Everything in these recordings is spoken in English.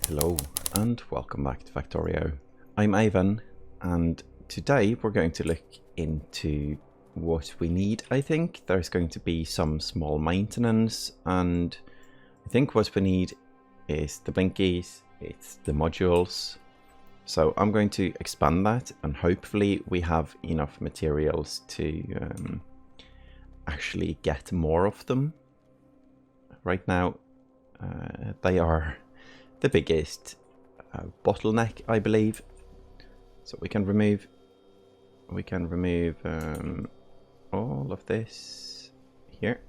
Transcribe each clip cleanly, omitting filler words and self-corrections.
Hello and welcome back to Factorio. I'm Ivan and today we're going to look into what we need. I think there's going to be some small maintenance, and I think what we need is the blinkies, it's the modules. So I'm going to expand that and hopefully we have enough materials to actually get more of them. Right now they are the biggest bottleneck, I believe. So we can remove all of this here.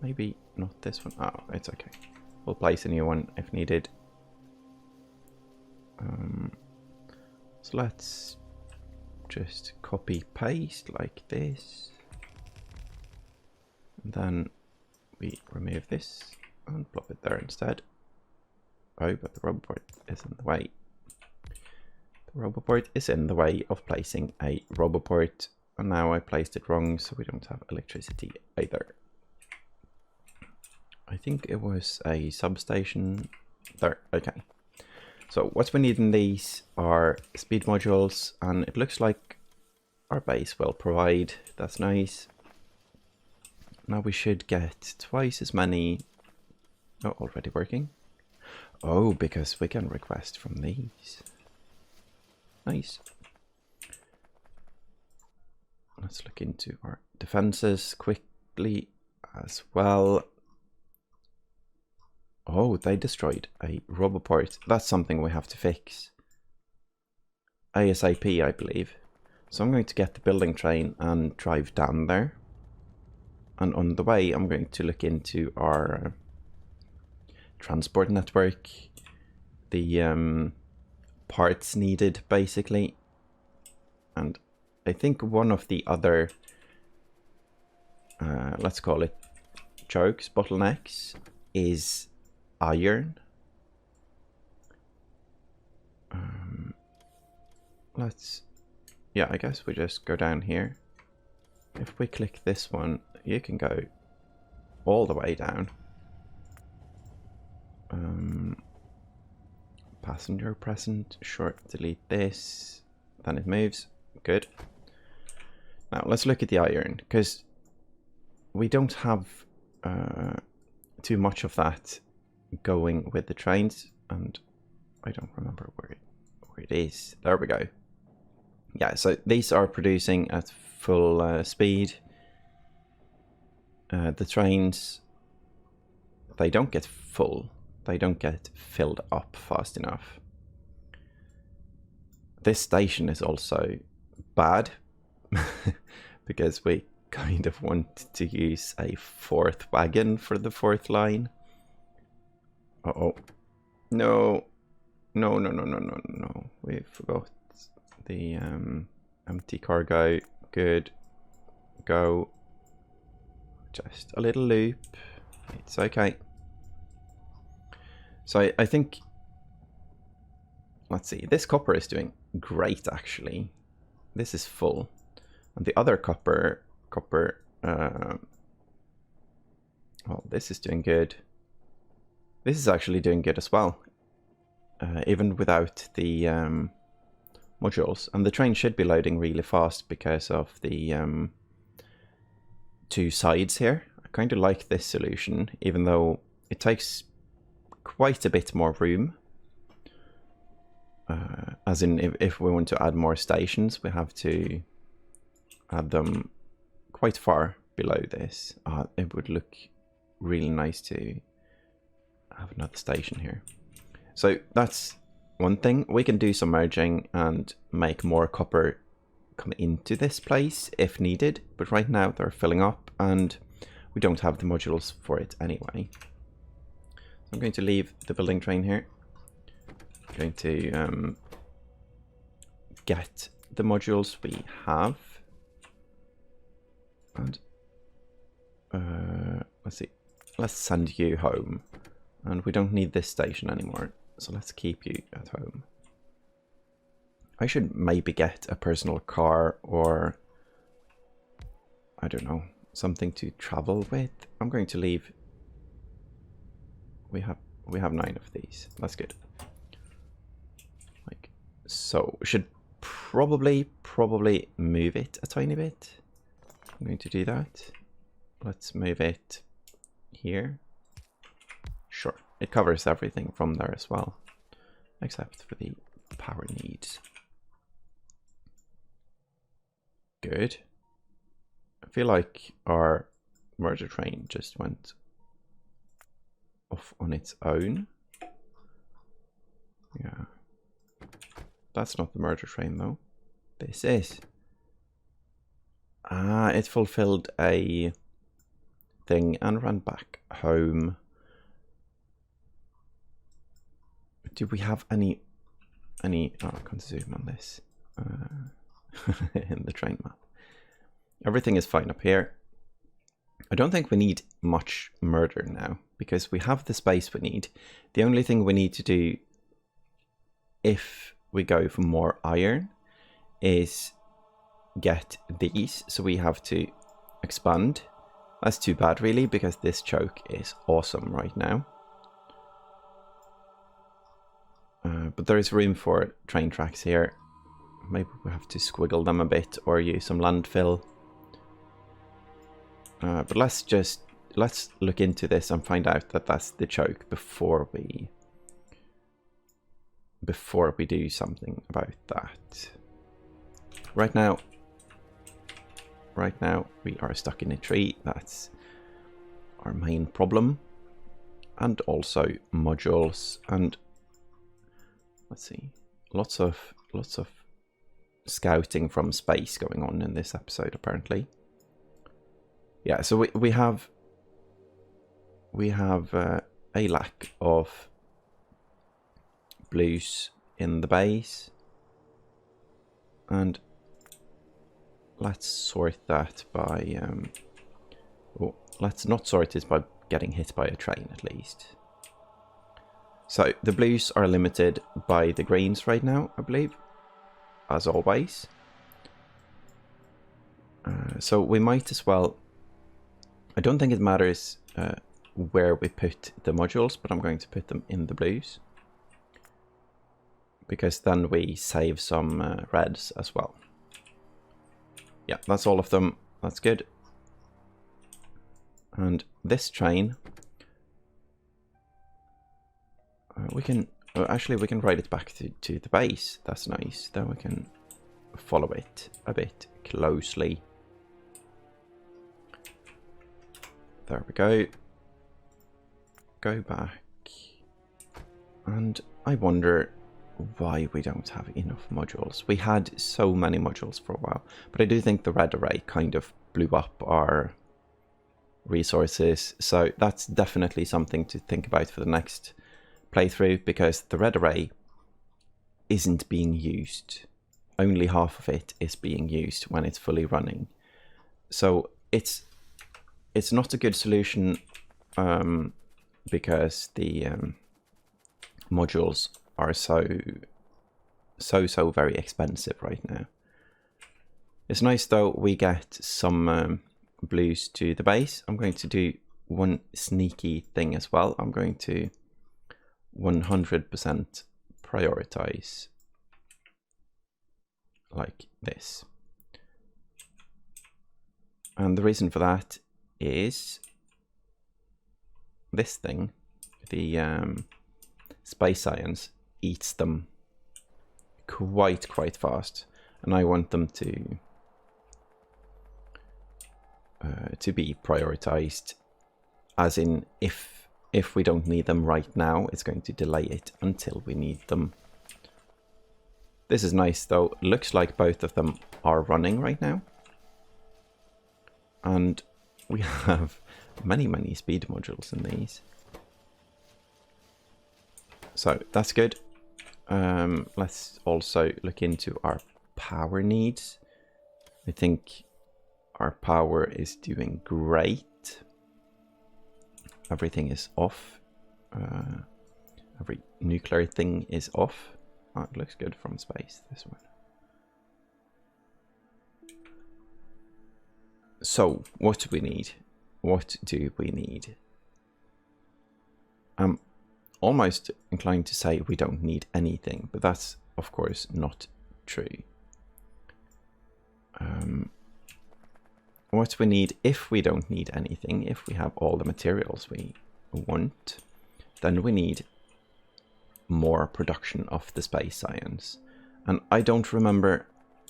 Maybe not this one. Oh, it's okay. We'll place a new one if needed. So let's just copy paste like this, and then we remove this and plop it there instead. Oh, but the roboport is in the way. The roboport is in the way of placing a roboport, and now I placed it wrong, so we don't have electricity either. I think it was a substation there. Okay. So what we need in these are speed modules, and it looks like our base will provide. That's nice. Now we should get twice as many. Oh, already working. Oh, because we can request from these. Nice. Let's look into our defenses quickly as well. Oh, they destroyed a roboport. That's something we have to fix ASAP, I believe. So I'm going to get the building train and drive down there. And on the way, I'm going to look into our transport network, the parts needed basically. And I think one of the other, let's call it chokes, bottlenecks, is iron. Yeah, I guess we just go down here. If we click this one, you can go all the way down. Passenger present, sure, delete this, then it moves, good. Now let's look at the iron, because we don't have too much of that going with the trains, and I don't remember where it is. There we go. Yeah, so these are producing at full speed. The trains, they don't get full. They don't get filled up fast enough. This station is also bad because we kind of want to use a fourth wagon for the fourth line. Uh-oh. No. No. We forgot the empty cargo. Good. Go. Just a little loop. It's okay. So I think, let's see, this copper is doing great actually. This is full. And the other copper, well, this is doing good. This is actually doing good as well, even without the modules. And the train should be loading really fast because of the two sides here. I kind of like this solution, even though it takes quite a bit more room. As in, if we want to add more stations, we have to add them quite far below this. It would look really nice to have another station here. So that's one thing. We can do some merging and make more copper come into this place if needed, but right now they're filling up and we don't have the modules for it anyway. So I'm going to leave the building train here. I'm going to get the modules we have, and let's see, let's send you home, and we don't need this station anymore, so let's keep you at home. I should maybe get a personal car, or I don't know, something to travel with. I'm going to leave. We have We have 9 of these. That's good. Like so. We should probably move it a tiny bit. I'm going to do that. Let's move it here. Sure. It covers everything from there as well, except for the power needs. Good. I feel like our merger train just went off on its own. Yeah. That's not the merger train though. This is. Ah, it fulfilled a thing and ran back home. Do we have any oh, I can zoom on this in the train map. Everything is fine up here. I don't think we need much murder now because we have the space we need. The only thing we need to do if we go for more iron is get these. So we have to expand. That's too bad really because this choke is awesome right now. But there is room for train tracks here. Maybe we have to squiggle them a bit or use some landfill. But let's look into this and find out that that's the choke before we do something about that. Right now we are stuck in a tree. That's our main problem. And also modules and let's see, lots of scouting from space going on in this episode apparently. Yeah, so we have a lack of blues in the base, and let's sort that by well, let's not sort it by getting hit by a train at least. So the blues are limited by the greens right now, I believe, as always. So we might as well. I don't think it matters where we put the modules, but I'm going to put them in the blues because then we save some reds as well. Yeah, that's all of them. That's good. And this train, we can actually we can ride it back to the base. That's nice. Then we can follow it a bit closely. There we go. Go back. And I wonder why we don't have enough modules. We had so many modules for a while, but I do think the red array kind of blew up our resources. So that's definitely something to think about for the next playthrough, because the red array isn't being used. Only half of it is being used when it's fully running. So it's not a good solution because the modules are so very expensive right now. It's nice though we get some blues to the base. I'm going to do one sneaky thing as well. I'm going to 100% prioritize like this. And the reason for that is this thing, the space science eats them quite fast, and I want them to be prioritized, as in if we don't need them right now, it's going to delay it until we need them. This is nice though. Looks like both of them are running right now, and we have many speed modules in these, so that's good. Let's also look into our power needs. I think our power is doing great. Everything is off. Every nuclear thing is off. Oh, it looks good from space, this one. So, what do we need? What do we need? almost inclined to say we don't need anything, but that's of course not true. What we need, if we don't need anything, if we have all the materials we want, then we need more production of the space science. And I don't remember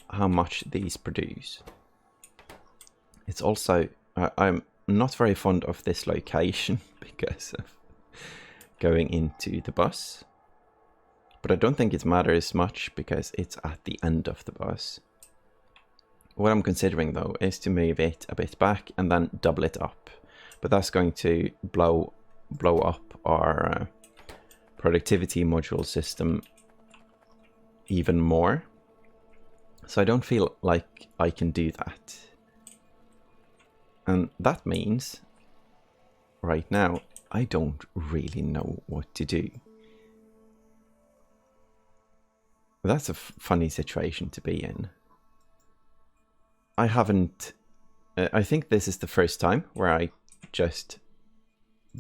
how much these produce. It's also, I'm not very fond of this location because of going into the bus. But I don't think it matters much because it's at the end of the bus. What I'm considering though is to move it a bit back and then double it up. But that's going to blow up our productivity module system even more. So I don't feel like I can do that. And that means right now I don't really know what to do. That's a funny situation to be in. I haven't, I think this is the first time where I just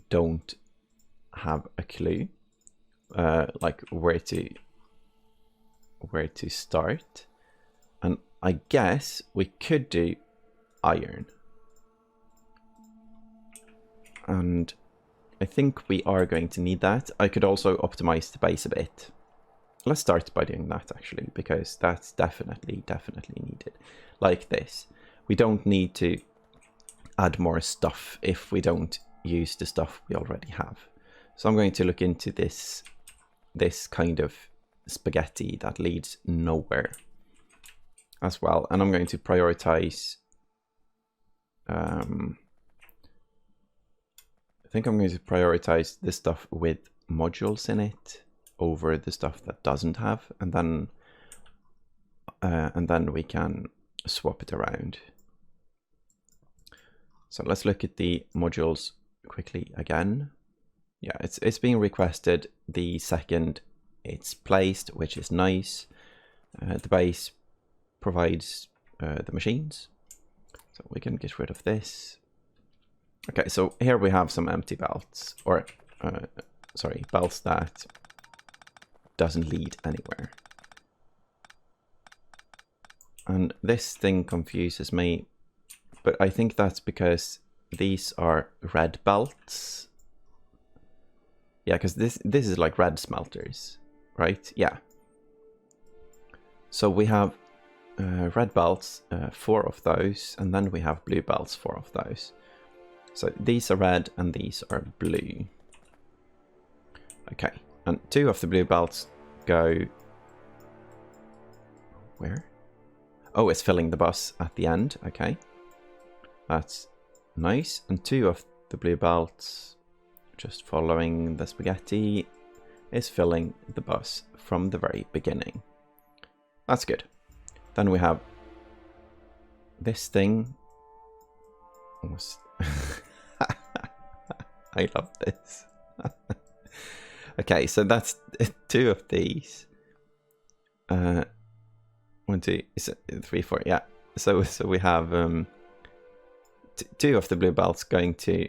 don't have a clue, like where to start. And I guess we could do iron. And I think we are going to need that. I could also optimize the base a bit. Let's start by doing that actually, because that's definitely needed. Like this. We don't need to add more stuff if we don't use the stuff we already have. So I'm going to look into this kind of spaghetti that leads nowhere as well. And I'm going to prioritize, I think I'm going to prioritize the stuff with modules in it over the stuff that doesn't have, and then we can swap it around. So let's look at the modules quickly again. Yeah, it's being requested the second it's placed, which is nice. The base provides the machines, so we can get rid of this. Okay, so here we have some empty belts, or sorry, belts that doesn't lead anywhere. And this thing confuses me, but I think that's because these are red belts. Yeah, because this is like red smelters, right? Yeah. So we have red belts, 4 of those, and then we have blue belts, 4 of those. So these are red and these are blue. Okay, and 2 of the blue belts go... Where? Oh, it's filling the bus at the end. Okay, that's nice. And 2 of the blue belts, just following the spaghetti, is filling the bus from the very beginning. That's good. Then we have this thing. I love this. Okay, so that's 2 of these. 1, 2, 3, 4. Yeah. So we have 2 of the blue belts going to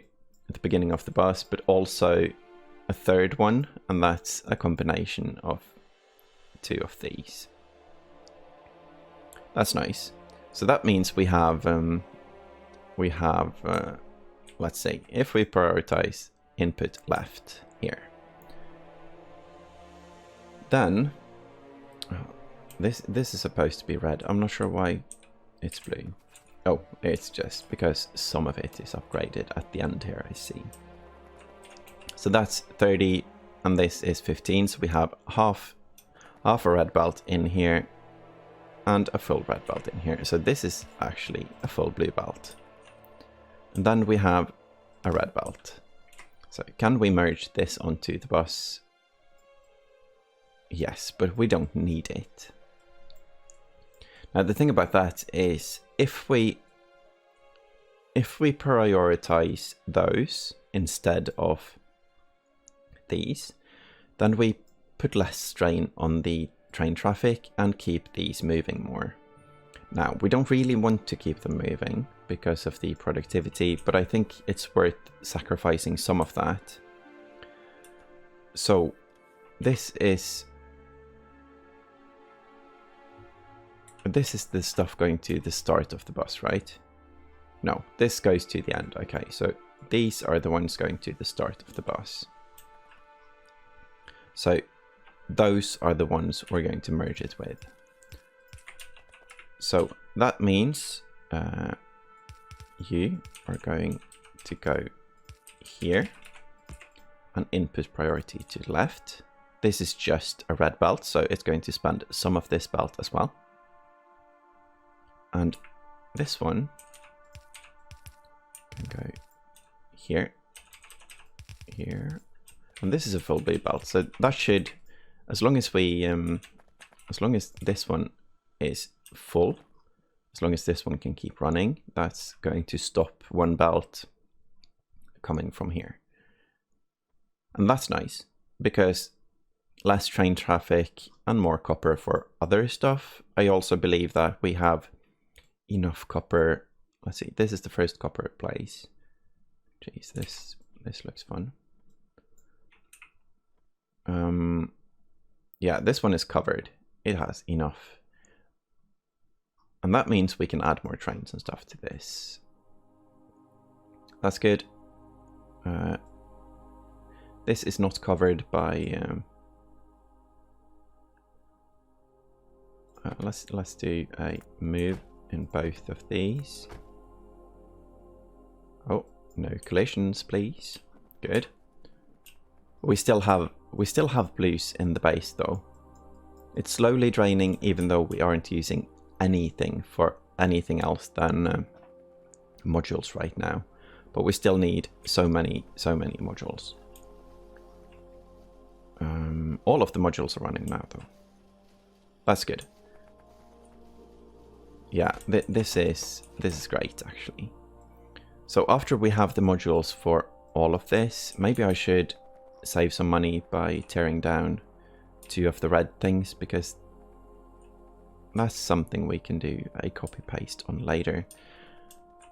the beginning of the bus, but also a 3rd one, and that's a combination of 2 of these. That's nice. So that means we have let's see, if we prioritize input left here, then this is supposed to be red. I'm not sure why it's blue. Oh, it's just because some of it is upgraded at the end here, I see. So that's 30 and this is 15, so we have half a red belt in here and a full red belt in here. So this is actually a full blue belt. And then we have a red belt. So can we merge this onto the bus? Yes, but we don't need it. Now the thing about that is if we prioritize those instead of these, then we put less strain on the train traffic and keep these moving more. Now, we don't really want to keep them moving because of the productivity, but I think it's worth sacrificing some of that So this is the stuff going to the start of the bus, right? No, this goes to the end. Okay, so these are the ones going to the start of the bus. So those are the ones we're going to merge it with. So that means you are going to go here and input priority to the left. This is just a red belt, so it's going to spend some of this belt as well. And this one can go here, here, and this is a full blue belt. So that should, as long as we, as long as this one is full, as long as this one can keep running, that's going to stop one belt coming from here. And that's nice, because less train traffic and more copper for other stuff. I also believe that we have enough copper. Let's see, this is the first copper place. Jeez, this looks fun. Yeah, this one is covered. It has enough. And that means we can add more trains and stuff to this. That's good. This is not covered by let's do a move in both of these. Oh, no collisions, please. Good. We still have blues in the base though. It's slowly draining, even though we aren't using anything for anything else than modules right now. But we still need so many modules. All of the modules are running now though. That's good. Yeah, this is great actually. So after we have the modules for all of this, maybe I should save some money by tearing down 2 of the red things, because that's something we can do a copy paste on later.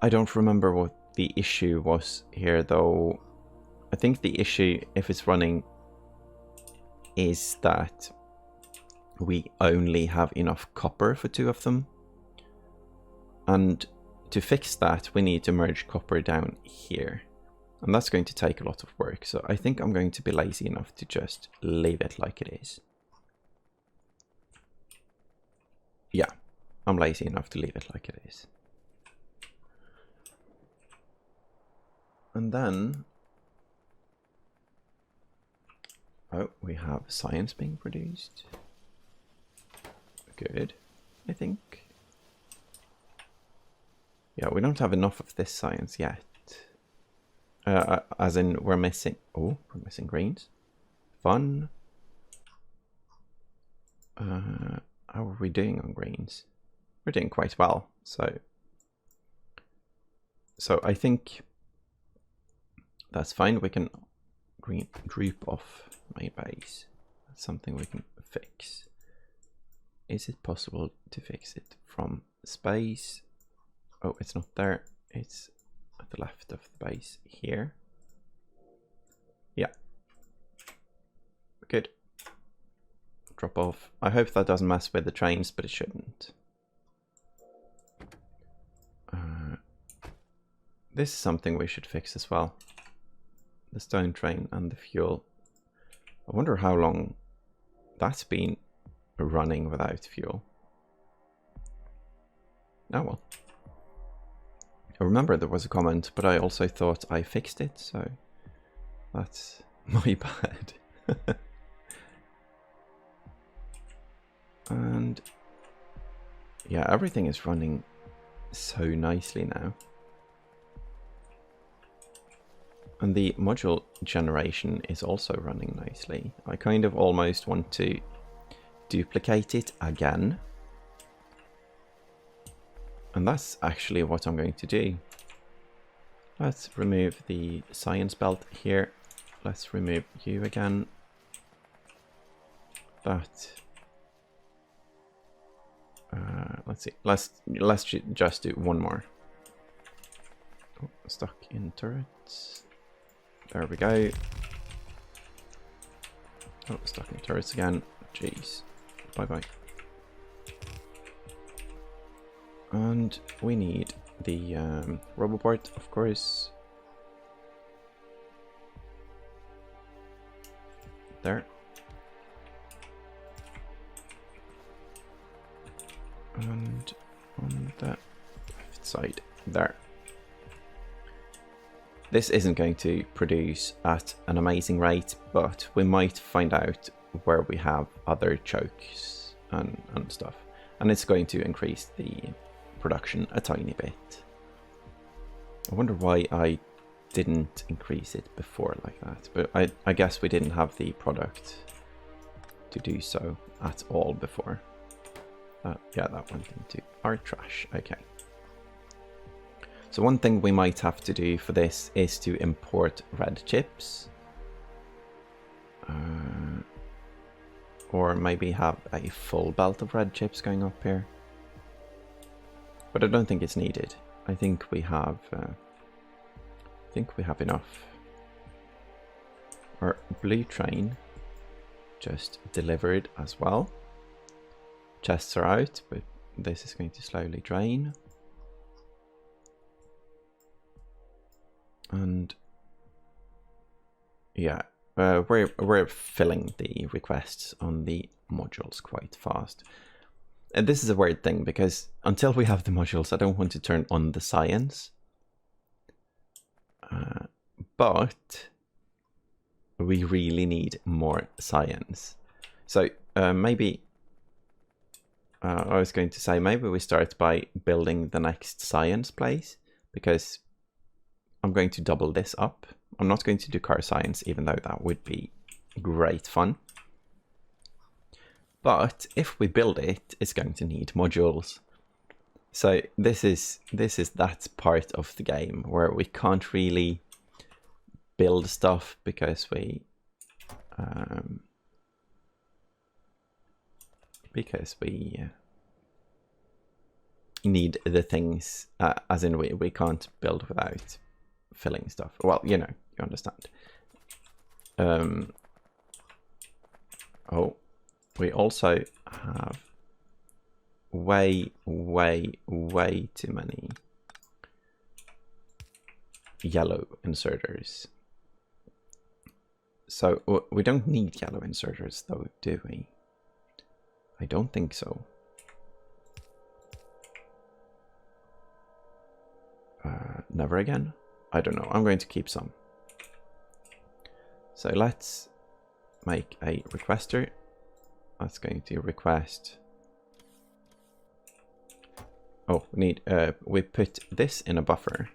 I don't remember what the issue was here though. I think the issue, if it's running, is that we only have enough copper for 2 of them. And to fix that, we need to merge copper down here. And that's going to take a lot of work. So I think I'm going to be lazy enough to just leave it like it is. Yeah, I'm lazy enough to leave it like it is. And then, oh, we have science being produced. Good, I think. Yeah, we don't have enough of this science yet. As in, we're missing... Oh, we're missing greens. Fun. How are we doing on greens? We're doing quite well, so I think that's fine. We can group off Megabase. That's something we can fix. Is it possible to fix it from space? Oh, it's not there. It's at the left of the base here. Yeah. Good. Drop off. I hope that doesn't mess with the trains, but it shouldn't. This is something we should fix as well. The stone train and the fuel. I wonder how long that's been running without fuel. Oh well. I remember there was a comment, but I also thought I fixed it, so that's my bad. And yeah, everything is running so nicely now. And the module generation is also running nicely. I kind of almost want to duplicate it again. And that's actually what I'm going to do. Let's remove the science belt here. Let's remove you again. That. Let's see. Let's just do one more. Oh, stuck in turrets. There we go. Oh, stuck in turrets again. Jeez. Bye bye. And we need the roboport, of course. There. And on the left side, there. This isn't going to produce at an amazing rate, but we might find out where we have other chokes and stuff. And it's going to increase the production a tiny bit. I wonder why I didn't increase it before like that, but I guess we didn't have the product to do so at all before. Yeah, that went into our trash. Okay. So one thing we might have to do for this is to import red chips. Or maybe have a full belt of red chips going up here. But I don't think it's needed. I think we have enough. Our blue train just delivered as well. Chests are out, but this is going to slowly drain. And yeah, we're filling the requests on the modules quite fast. And this is a weird thing, because until we have the modules, I don't want to turn on the science. But we really need more science. So maybe, I was going to say, maybe we start by building the next science place, because I'm going to double this up. I'm not going to do car science, even though that would be great fun. But if we build it, it's going to need modules. So this is that part of the game where we can't really build stuff because we need the things, as in we can't build without filling stuff. Well, you know, you understand. Oh, we also have way too many yellow inserters. So we don't need yellow inserters though, do we? I don't think so. Never again? I don't know. I'm going to keep some. So let's make a requester. That's going to request. Oh, we need. We put this in a buffer,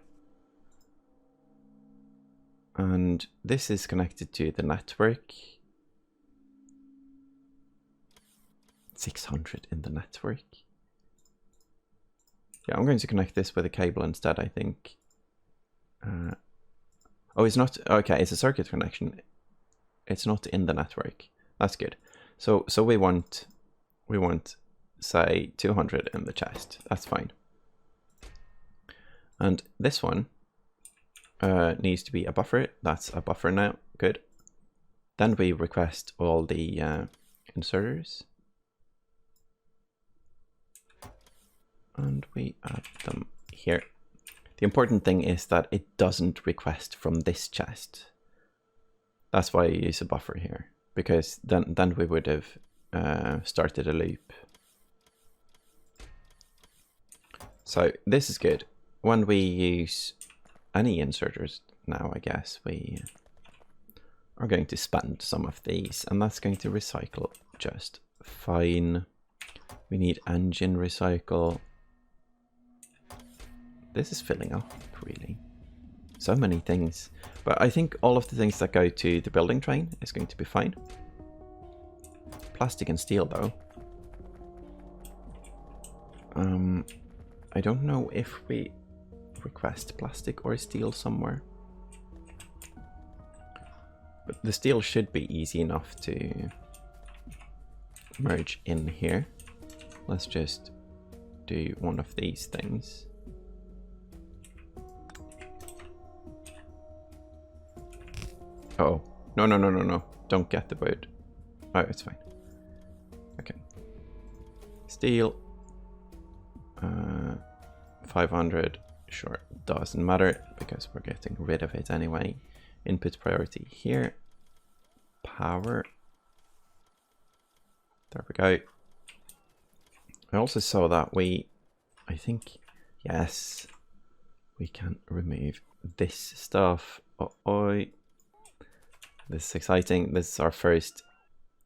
and this is connected to the network. 600 in the network. Yeah, I'm going to connect this with a cable instead, I think. Oh, it's not. Okay, it's a circuit connection. It's not in the network. That's good. So we want, say, 200 in the chest. That's fine. And this one needs to be a buffer. That's a buffer now. Good. Then we request all the inserters. And we add them here. The important thing is that it doesn't request from this chest. That's why I use a buffer here, because then we would have started a loop. So this is good. When we use any inserters now, I guess we are going to spend some of these, and that's going to recycle just fine. We need engine recycle. This is filling up, really. So many things. But I think all of the things that go to the building train is going to be fine. Plastic and steel, though. I don't know if we request plastic or steel somewhere. But the steel should be easy enough to merge in here. Let's just do one of these things. Oh, no. Don't get the wood. Oh, it's fine. Okay. Steel. 500. Sure, doesn't matter because we're getting rid of it anyway. Input priority here. Power. There we go. I also saw that I think, yes, we can remove this stuff. Oh, this is exciting. This is our first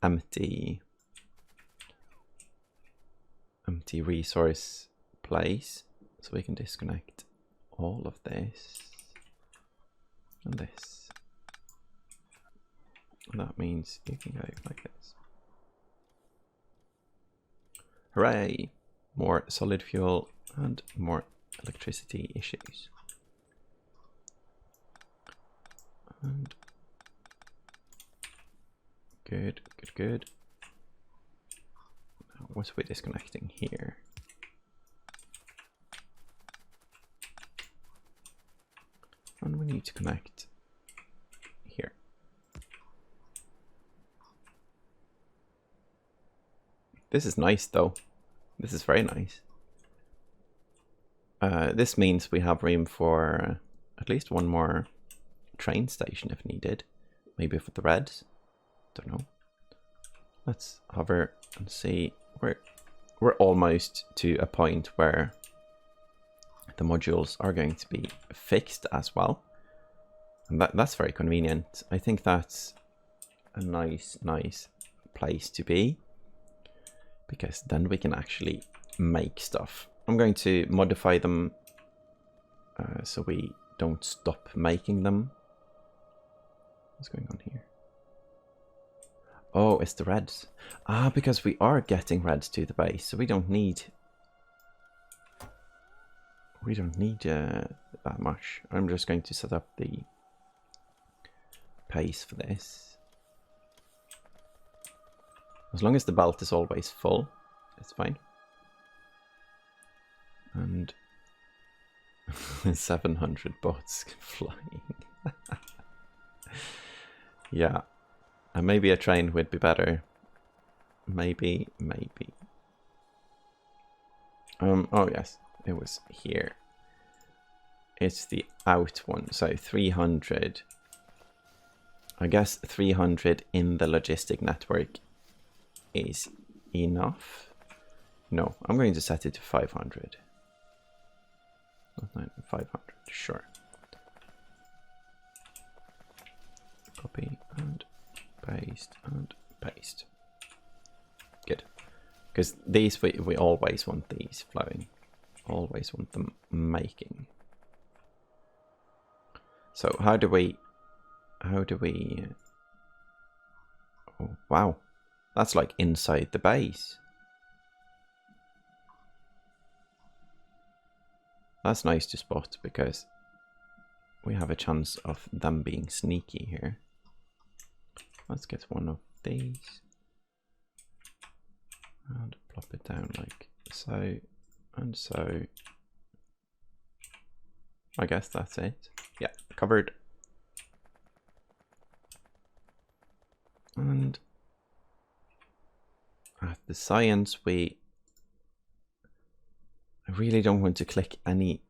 empty resource place. So we can disconnect all of this and this. And that means you can go like this. Hooray! More solid fuel and more electricity issues. And good, good, good. Now, what are we disconnecting here? And we need to connect here. This is nice though. This is very nice. This means we have room for at least one more train station if needed. Maybe for the reds. Don't know. Let's hover and see. We're almost to a point where the modules are going to be fixed as well. And that's very convenient. I think that's a nice place to be. Because then we can actually make stuff. I'm going to modify them so we don't stop making them. What's going on here? Oh, it's the reds. Ah, because we are getting reds to the base, so we don't need that much. I'm just going to set up the pace for this. As long as the belt is always full, it's fine. And 700 bots flying. Yeah. And maybe a train would be better. Maybe. Oh yes, it was here. It's the out one, so 300. I guess 300 in the logistic network is enough. No, I'm going to set it to 500. 500, sure. Copy and paste and paste. Good. Because these, we always want these flowing. Always want them making. So how do we... Oh, wow. That's like inside the base. That's nice to spot because we have a chance of them being sneaky here. Let's get one of these and plop it down like so and so. I guess that's it. Yeah, covered. And at the science, I really don't want to click any.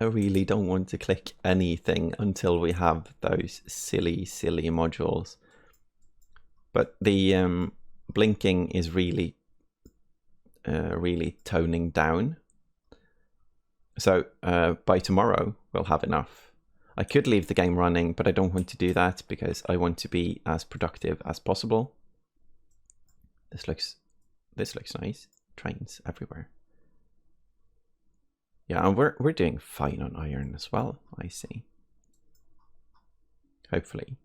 I really don't want to click anything until we have those silly modules. But the blinking is really toning down. So by tomorrow we'll have enough. I could leave the game running, but I don't want to do that because I want to be as productive as possible. This looks nice. Trains everywhere. Yeah, and we're doing fine on iron as well, I see. Hopefully.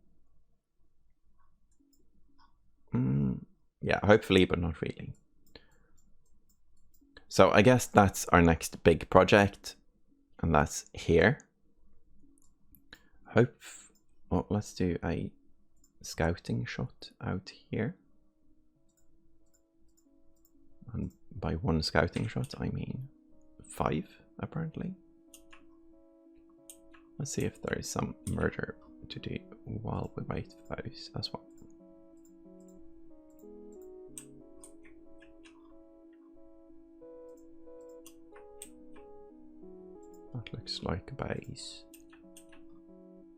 Yeah, hopefully, but not really. So I guess that's our next big project, and that's here. Well, let's do a scouting shot out here. And by one scouting shot, I mean 5, apparently. Let's see if there is some murder to do while we wait for those as well. That looks like a base.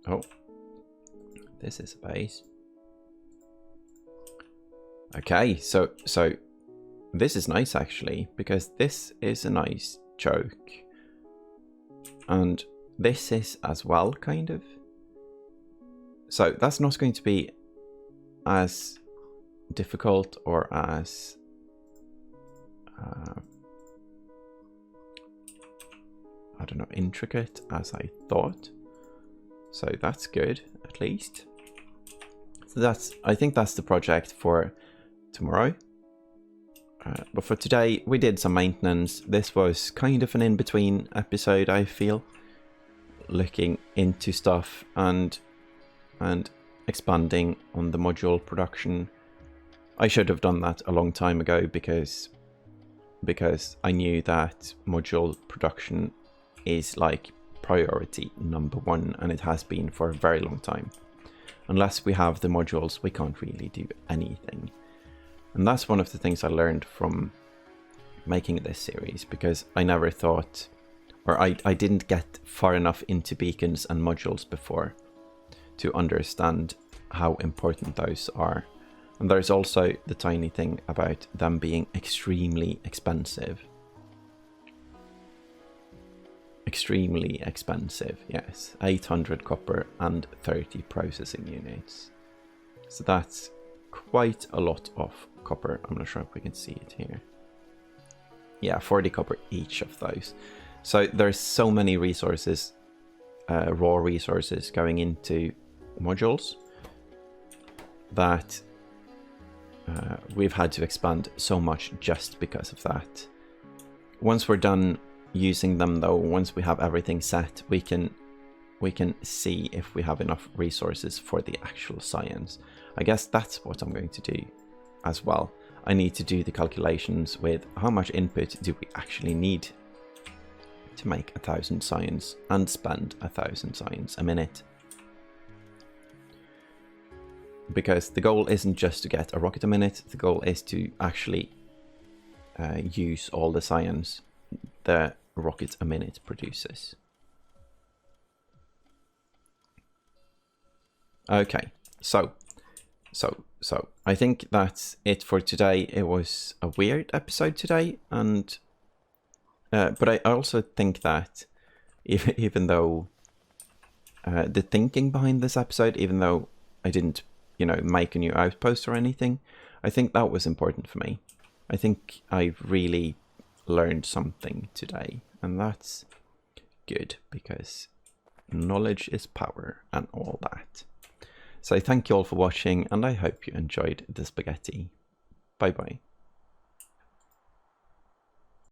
Oh, this is a base. Okay, so this is nice actually, because this is a nice choke. And this is as well, kind of. So that's not going to be as difficult or as I don't know, intricate as I thought. So that's good, at least. So I think that's the project for tomorrow. But for today, we did some maintenance. This was kind of an in-between episode, I feel. Looking into stuff and expanding on the module production. I should have done that a long time ago because I knew that module production is like priority #1, and it has been for a very long time. Unless we have the modules, we can't really do anything. And that's one of the things I learned from making this series, because I never thought, or I didn't get far enough into beacons and modules before to understand how important those are. And there's also the tiny thing about them being extremely expensive. Extremely expensive, yes. 800 copper and 30 processing units. So that's quite a lot of copper. I'm not sure if we can see it here. Yeah, 40 copper each of those. So there's so many resources, raw resources going into modules that we've had to expand so much just because of that. Once we're done using them though, once we have everything set, we can see if we have enough resources for the actual science. I guess that's what I'm going to do as well. I need to do the calculations with how much input do we actually need to make 1,000 science and spend 1,000 science a minute. Because the goal isn't just to get a rocket a minute, the goal is to actually use all the science the rocket a minute produces. Okay, so I think that's it for today. It was a weird episode today, and but I also think that even though the thinking behind this episode, even though I didn't, you know, make a new outpost or anything, I think that was important for me. I think I really learned something today, and that's good, because knowledge is power and all that. So thank you all for watching, and I hope you enjoyed the spaghetti. Bye bye.